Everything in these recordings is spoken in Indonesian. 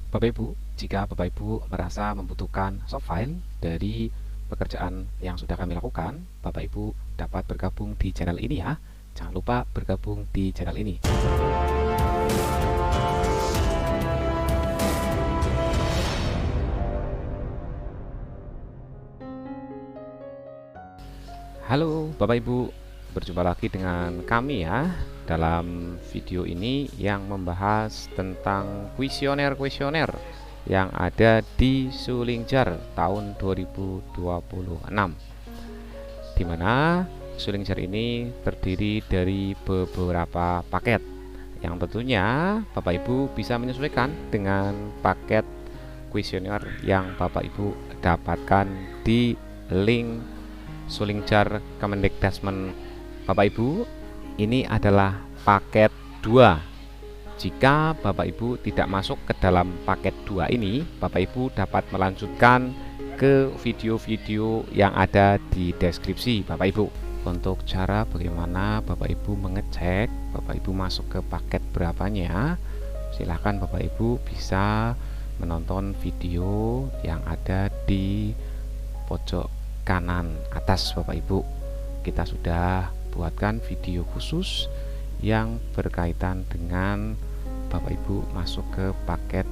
Bapak Ibu, jika Bapak Ibu merasa membutuhkan soft file dari pekerjaan yang sudah kami lakukan, Bapak Ibu dapat bergabung di channel ini ya. Jangan lupa bergabung di channel ini. Halo Bapak Ibu, berjumpa lagi dengan kami ya dalam video ini yang membahas tentang kuisioner yang ada di Sulingjar tahun 2026, di mana Sulingjar ini terdiri dari beberapa paket yang tentunya Bapak Ibu bisa menyesuaikan dengan paket kuisioner yang Bapak Ibu dapatkan di link Sulingjar Kemendikbudrismen. Bapak Ibu, ini adalah paket 2. Jika Bapak Ibu tidak masuk ke dalam paket 2 ini, Bapak Ibu dapat melanjutkan ke video-video yang ada di deskripsi Bapak Ibu. Untuk cara bagaimana Bapak Ibu mengecek Bapak Ibu masuk ke paket berapanya, silahkan Bapak Ibu bisa menonton video yang ada di pojok kanan atas Bapak Ibu. Kita sudah buatkan video khusus yang berkaitan dengan Bapak Ibu masuk ke paket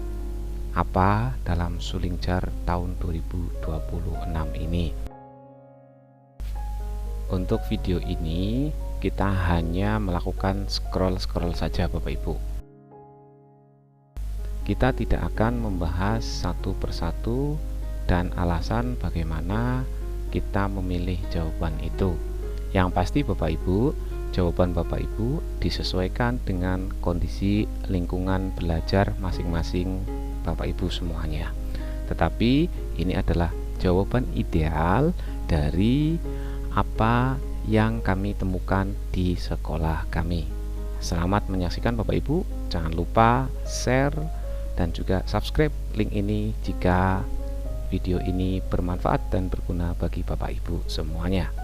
apa dalam Sulingjar tahun 2026 ini. Untuk video ini kita hanya melakukan scroll saja Bapak Ibu. Kita tidak akan membahas satu persatu dan alasan bagaimana kita memilih jawaban itu. Yang pasti Bapak Ibu, jawaban Bapak Ibu disesuaikan dengan kondisi lingkungan belajar masing-masing Bapak Ibu semuanya. Tetapi ini adalah jawaban ideal dari apa yang kami temukan di sekolah kami. Selamat menyaksikan Bapak Ibu. Jangan lupa share dan juga subscribe link ini jika video ini bermanfaat dan berguna bagi Bapak Ibu semuanya.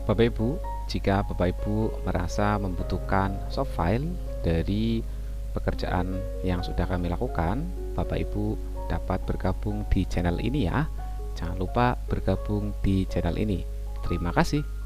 Bapak Ibu, jika Bapak Ibu merasa membutuhkan soft file dari pekerjaan yang sudah kami lakukan, Bapak Ibu dapat bergabung di channel ini ya. Jangan lupa bergabung di channel ini. Terima kasih.